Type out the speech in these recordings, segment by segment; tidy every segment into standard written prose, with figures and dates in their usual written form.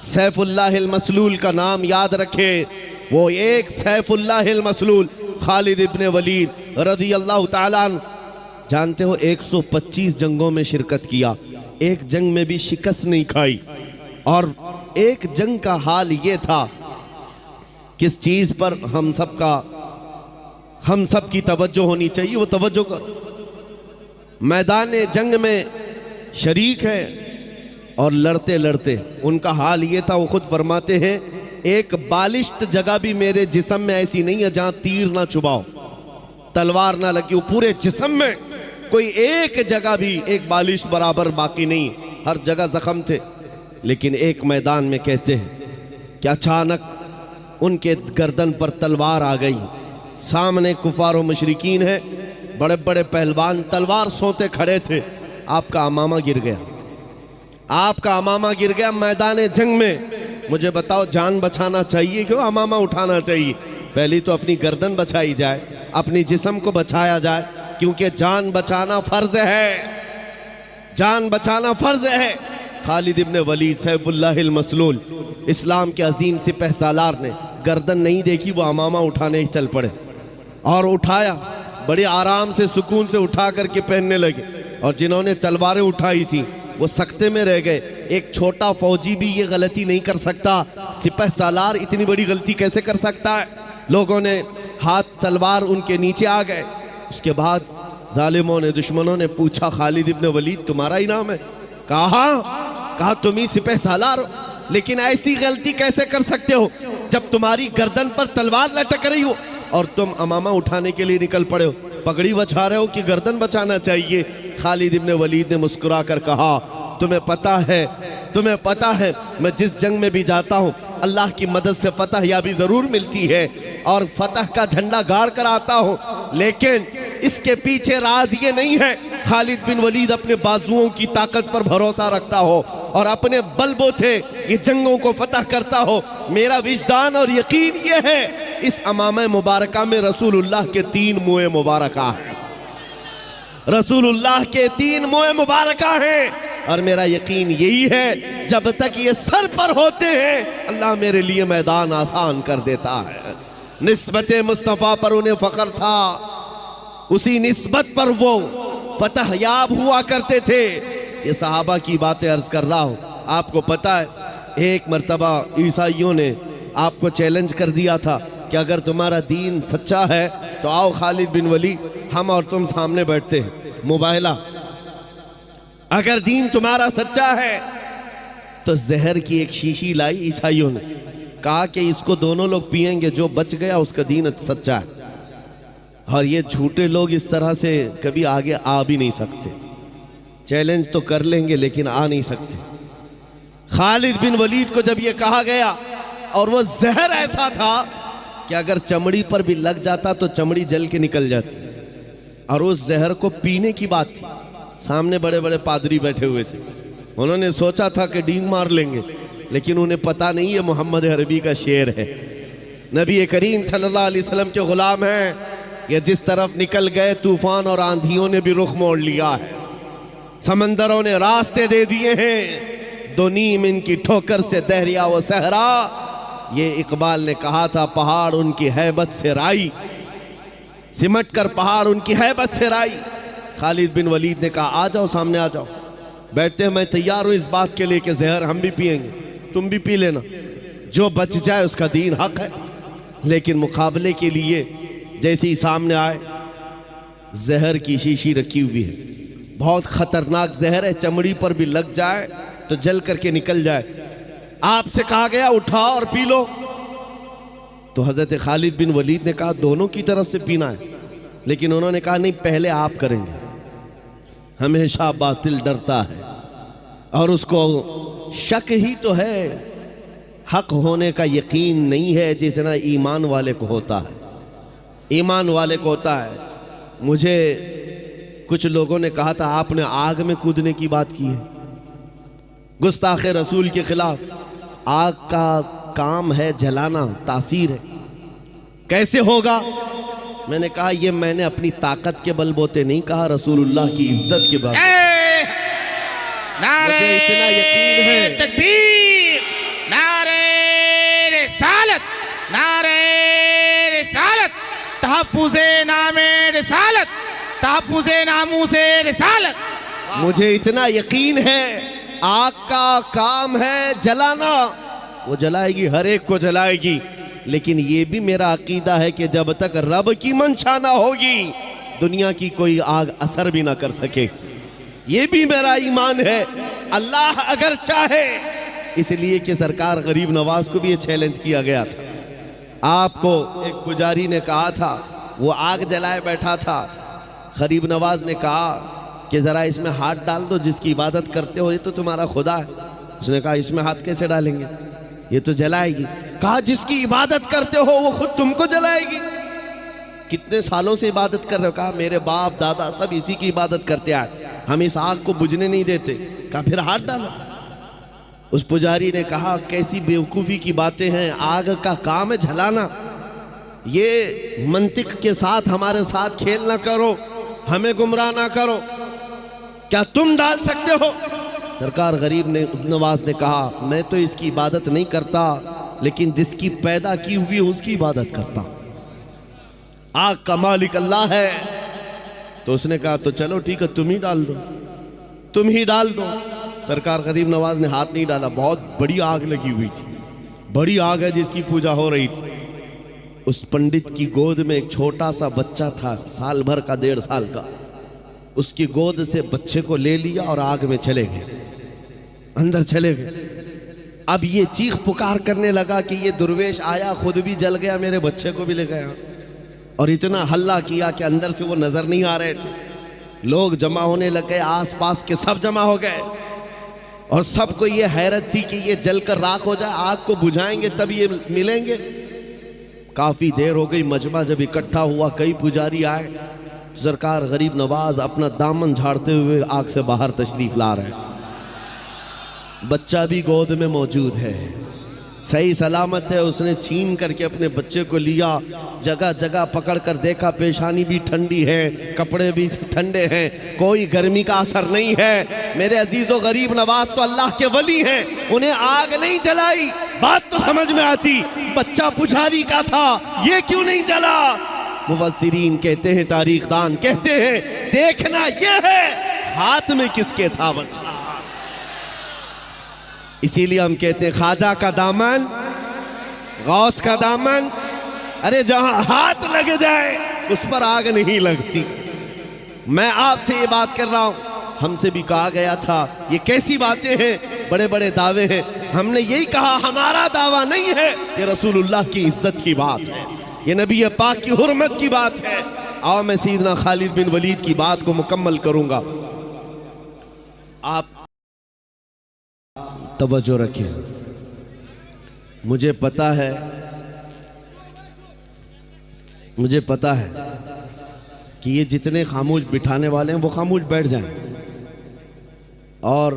सैफुल्लाहिल मसलूल का नाम याद रखे। वो एक सैफुल्लाहिल मसलूल खालिद इब्ने वलीद रज़ी अल्लाह ताला अन्हु, जानते हो 125 जंगों में शिरकत किया, एक जंग में भी शिकस्त नहीं खाई। और एक जंग का हाल ये था, किस चीज पर हम सब की तवज्जो होनी चाहिए, वो तवज्जो करो। मैदान जंग में शरीक है और लड़ते लड़ते उनका हाल ये था, वो खुद फरमाते हैं एक बालिश्त जगह भी मेरे जिस्म में ऐसी नहीं है जहां तीर ना चुभाओ, तलवार ना लगी। वो पूरे जिस्म में कोई एक जगह भी एक बालिश बराबर बाकी नहीं, हर जगह जख्म थे। लेकिन एक मैदान में कहते हैं कि अचानक उनके गर्दन पर तलवार आ गई। सामने कुफार और मुशरिकीन है, बड़े बड़े पहलवान तलवार सोते खड़े थे। आपका अमामा गिर गया, आपका अमामा गिर गया मैदान जंग में। मुझे बताओ, जान बचाना चाहिए क्यों अमामा उठाना चाहिए? पहली तो अपनी गर्दन बचाई जाए, अपनी जिस्म को बचाया जाए, क्योंकि जान बचाना फर्ज है, जान बचाना फर्ज है। खालिद इब्ने वलीद सैफुल्लाहिल मसलूल, इस्लाम के अजीम सिपह सालार ने गर्दन नहीं देखी, वो अमामा उठाने ही चल पड़े और उठाया, बड़े आराम से सुकून से उठा करके पहनने लगे। और जिन्होंने तलवारें उठाई थी वो सकते में रह गए। एक छोटा फौजी भी ये गलती नहीं कर सकता, सिपह सालार इतनी बड़ी गलती कैसे कर सकता है? लोगों ने हाथ तलवार उनके नीचे आ गए। उसके बाद जालिमों ने, दुश्मनों ने पूछा, खालिद इब्ने वलीद तुम्हारा ही नाम है? कहा तुम ही सिपह सालार हो, लेकिन ऐसी गलती कैसे कर सकते हो जब तुम्हारी गर्दन पर तलवार लटक रही हो और तुम अमामा उठाने के लिए निकल पड़े हो? पगड़ी बचा रहे हो कि गर्दन बचाना चाहिए? खालिद इब्ने वलीद ने मुस्कुरा कर कहा, तुम्हें पता है मैं जिस जंग में भी जाता हूँ अल्लाह की मदद से फतह याबी ज़रूर मिलती है और फतह का झंडा गाड़ कर आता हूँ, लेकिन इसके पीछे राज ये नहीं है खालिद बिन वलीद अपने बाजुओं की ताकत पर भरोसा रखता हो और अपने बलबूते ये जंगों को फतह करता हो। मेरा विजदान और यकीन ये है, इस अमामे मुबारका में रसूलुल्लाह के 3 मुँह मुबारका है, रसूलुल्लाह के 3 मुँह मुबारका हैं। और मेरा यकीन यही है, जब तक ये सर पर होते हैं अल्लाह मेरे लिए मैदान आसान कर देता है। निस्बत मुस्तफ़ा पर उन्हें फ़ख्र था, उसी निस्बत पर वो फतह याब हुआ करते थे। ये सहाबा की बातें अर्ज कर रहा हूँ। आपको पता है, एक मर्तबा ईसाइयों ने आपको चैलेंज कर दिया था कि अगर तुम्हारा दीन सच्चा है तो आओ खालिद बिन वलीद, हम और तुम सामने बैठते हैं मुबाहला। अगर दीन तुम्हारा सच्चा है तो जहर की एक शीशी लाई ईसाइयों ने, कहा कि इसको दोनों लोग पिएंगे, जो बच गया उसका दीन सच्चा है। और ये झूठे लोग इस तरह से कभी आगे आ भी नहीं सकते, चैलेंज तो कर लेंगे लेकिन आ नहीं सकते। खालिद बिन वलीद को जब ये कहा गया, और वो जहर ऐसा था कि अगर चमड़ी पर भी लग जाता तो चमड़ी जल के निकल जाती, और उस जहर को पीने की बात थी। सामने बड़े बड़े पादरी बैठे हुए थे, उन्होंने सोचा था कि डींग मार लेंगे, लेकिन उन्हें पता नहीं है मोहम्मद अरबी का शेर है, नबी करीम सल्लल्लाहु अलैहि वसल्लम के गुलाम हैं। ये जिस तरफ निकल गए तूफान और आंधियों ने भी रुख मोड़ लिया है, समंदरों ने रास्ते दे दिए हैं, दो नीम इनकी ठोकर से दहरिया व सहरा। ये इकबाल ने कहा था, पहाड़ उनकी हैबत से राई, सिमट कर पहाड़ उनकी हैबत से राई। खालिद बिन वलीद ने कहा, आ जाओ सामने आ जाओ, बैठते हैं, मैं तैयार हूँ इस बात के लिए कि जहर हम भी पिएंगे, तुम भी पी लेना, जो बच जाए उसका दीन हक है। लेकिन मुकाबले के लिए जैसे ही सामने आए, जहर की शीशी रखी हुई है, बहुत खतरनाक जहर है, चमड़ी पर भी लग जाए तो जल करके निकल जाए। आपसे कहा गया उठाओ और पी लो। तो हजरत खालिद बिन वलीद ने कहा दोनों की तरफ से पीना है, लेकिन उन्होंने कहा नहीं, पहले आप करेंगे। हमेशा बातिल डरता है और उसको शक ही तो है, हक होने का यकीन नहीं है जितना ईमान वाले को होता है, ईमान वाले को होता है। मुझे कुछ लोगों ने कहा था आपने आग में कूदने की बात की है, गुस्ताखे रसूल के खिलाफ। आग का काम है जलाना, तासीर है, कैसे होगा? मैंने कहा ये मैंने अपनी ताकत के बलबूते नहीं कहा, रसूलुल्लाह की इज्जत के बलबूते। मुझे इतना यकीन है, तकबीर, नारे रिसालत, तहफ्फुज़े नामे रिसालत, तहफ्फुज़े नामूसे रिसालत। मुझे इतना यकीन है आग का काम है जलाना, वो जलाएगी, हर एक को जलाएगी, लेकिन ये भी मेरा अकीदा है कि जब तक रब की मंशा ना होगी दुनिया की कोई आग असर भी ना कर सके। ये भी मेरा ईमान है, अल्लाह अगर चाहे। इसलिए कि सरकार गरीब नवाज को भी ये चैलेंज किया गया था। आपको एक पुजारी ने कहा था, वो आग जलाए बैठा था, गरीब नवाज ने कहा कि ज़रा इसमें हाथ डाल दो, जिसकी इबादत करते हो ये तो तुम्हारा खुदा है। उसने कहा इसमें हाथ कैसे डालेंगे, ये तो जलाएगी। कहा जिसकी इबादत करते हो वो खुद तुमको जलाएगी। कितने सालों से इबादत कर रहे हो? कहा मेरे बाप दादा सब इसी की इबादत करते आए, हम इस आग को बुझने नहीं देते। कहा फिर हाथ डालो। उस पुजारी ने कहा कैसी बेवकूफ़ी की बातें हैं, आग का काम है जलाना, ये मंतिक के साथ हमारे साथ खेल ना करो, हमें गुमराह ना करो, क्या तुम डाल सकते हो? सरकार गरीब नवाज ने कहा मैं तो इसकी इबादत नहीं करता, लेकिन जिसकी पैदा की हुई उसकी इबादत करता। आग का मालिक अल्लाह है। तो उसने कहा तो चलो ठीक है, तुम ही डाल दो, तुम ही डाल दो। सरकार गरीब नवाज ने हाथ नहीं डाला। बहुत बड़ी आग लगी हुई थी, बड़ी आग है जिसकी पूजा हो रही थी। उस पंडित की गोद में एक छोटा सा बच्चा था, साल भर का, 1.5 साल का। उसकी गोद से बच्चे को ले लिया और आग में चले गए, अंदर चले गए। अब ये चीख पुकार करने लगा कि ये दुर्वेश आया, खुद भी जल गया, मेरे बच्चे को भी ले गया। और इतना हल्ला किया कि अंदर से वो नजर नहीं आ रहे थे। लोग जमा होने लग गए, आसपास के सब जमा हो गए, और सबको ये हैरत थी कि ये जलकर राख हो जाए, आग को बुझाएंगे तब ये मिलेंगे। काफी देर हो गई, मजमा जब इकट्ठा हुआ, कई पुजारी आए। सरकार गरीब नवाज अपना दामन झाड़ते हुए आग से बाहर तशरीफ ला रहे हैं। बच्चा भी गोद में मौजूद है, सही सलामत है। उसने छीन करके अपने बच्चे को लिया, जगह जगह पकड़ कर देखा, पेशानी भी ठंडी है, कपड़े भी ठंडे हैं, कोई गर्मी का असर नहीं है। मेरे अजीजों गरीब नवाज तो अल्लाह के वली हैं, उन्हें आग नहीं जलाई। बात तो समझ में आती, बच्चा पुजारी का था, ये क्यों नहीं जला? मुफस्सिरीन कहते हैं, तारीखदान कहते हैं, देखना यह है हाथ में किसके था बच्चा। इसीलिए हम कहते हैं ख्वाजा का दामन, गौस का दामन, अरे जहां हाथ लग जाए उस पर आग नहीं लगती। मैं आपसे ये बात कर रहा हूं, हमसे भी कहा गया था ये कैसी बातें हैं, बड़े बड़े दावे हैं। हमने यही कहा हमारा दावा नहीं है, ये रसूलुल्लाह की इज्जत की बात है, ये नबी पाक की हुर्मत की बात है। आओ मैं सैयदना खालिद बिन वलीद की बात को मुकम्मल करूंगा। आप तवज्जो रखें। मुझे पता है कि ये जितने खामोश बिठाने वाले हैं वो खामोश बैठ जाएं। और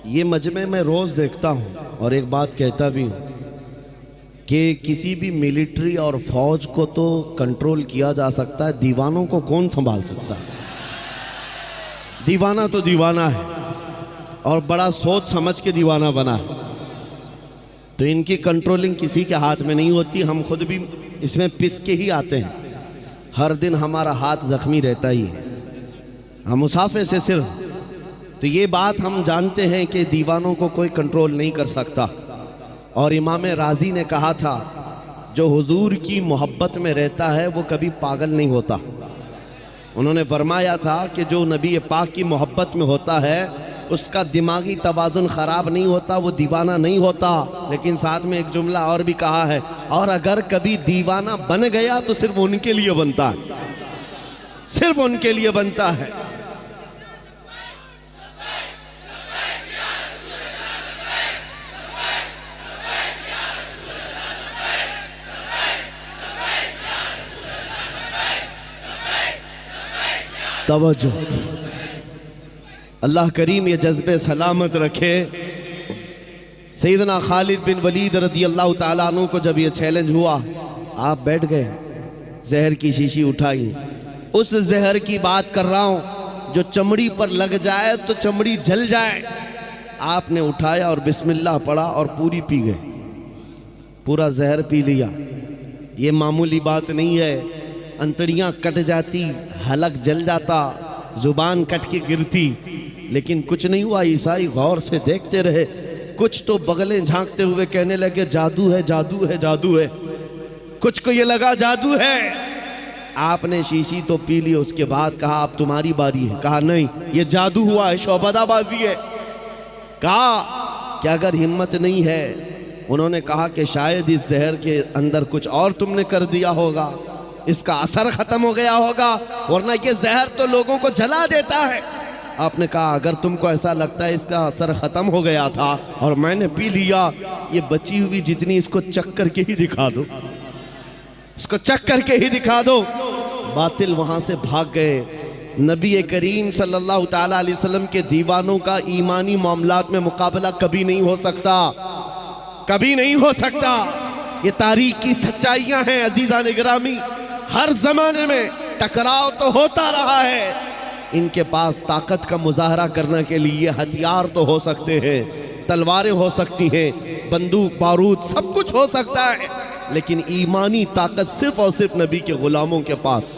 ये मजमे में रोज़ देखता हूँ और एक बात कहता भी हूँ कि किसी भी मिलिट्री और फौज को तो कंट्रोल किया जा सकता है, दीवानों को कौन संभाल सकता है? दीवाना तो दीवाना है और बड़ा सोच समझ के दीवाना बना है, तो इनकी कंट्रोलिंग किसी के हाथ में नहीं होती। हम खुद भी इसमें पिस के ही आते हैं, हर दिन हमारा हाथ जख्मी रहता ही है, हम मुसाफे से सिर्फ। तो ये बात हम जानते हैं कि दीवानों को कोई कंट्रोल नहीं कर सकता। और इमाम राजी ने कहा था जो हुजूर की मोहब्बत में रहता है वो कभी पागल नहीं होता। उन्होंने फरमाया था कि जो नबी पाक की मोहब्बत में होता है उसका दिमागी तवाज़ुन ख़राब नहीं होता, वो दीवाना नहीं होता। लेकिन साथ में एक जुमला और भी कहा है, और अगर कभी दीवाना बन गया तो सिर्फ उनके लिए बनता है, सिर्फ उनके लिए बनता है। तवज्जो, अल्लाह करीम ये जज्बे सलामत रखे। सैयदना खालिद बिन वलीद रदी अल्लाह ताला अन्हु को जब ये चैलेंज हुआ, आप बैठ गए, जहर की शीशी उठाई। उस जहर की बात कर रहा हूँ जो चमड़ी पर लग जाए तो चमड़ी जल जाए। आपने उठाया और बिस्मिल्लाह पढ़ा और पूरी पी गए। पूरा जहर पी लिया। ये मामूली बात नहीं है, अंतड़ियाँ कट जाती, हलक जल जाता, जुबान कट के गिरती, लेकिन कुछ नहीं हुआ। ईसाई गौर से देखते रहे। कुछ तो बगलें झांकते हुए कहने लगे जादू है, जादू है, जादू है। कुछ को ये लगा जादू है। आपने शीशी तो पी ली, उसके बाद कहा अब तुम्हारी बारी है। कहा नहीं, ये जादू हुआ है, शौबदाबाजी है। कहा कि अगर हिम्मत नहीं है, उन्होंने कहा कि शायद इस जहर के अंदर कुछ और तुमने कर दिया होगा, इसका असर खत्म हो गया होगा, वरना ये जहर तो लोगों को जला देता है। आपने कहा अगर तुमको ऐसा लगता है इसका असर खत्म हो गया था और मैंने पी लिया, ये बची हुई जितनी इसको चख करके ही दिखा दो, इसको चख करके ही दिखा दो। बातिल वहां से भाग गए। नबी करीम सल्लल्लाहु ताला अलैहि वसल्लम के दीवानों का ईमानी मामलात में मुकाबला कभी नहीं हो सकता, कभी नहीं हो सकता। ये तारीख की सच्चाइयां हैं अजीज़ान गिरामी। हर जमाने में टकराव तो होता रहा है। इनके पास ताकत का मुजाहरा करने के लिए हथियार तो हो सकते हैं, तलवारें हो सकती हैं, बंदूक बारूद सब कुछ हो सकता है, लेकिन ईमानी ताकत सिर्फ और सिर्फ नबी के गुलामों के पास।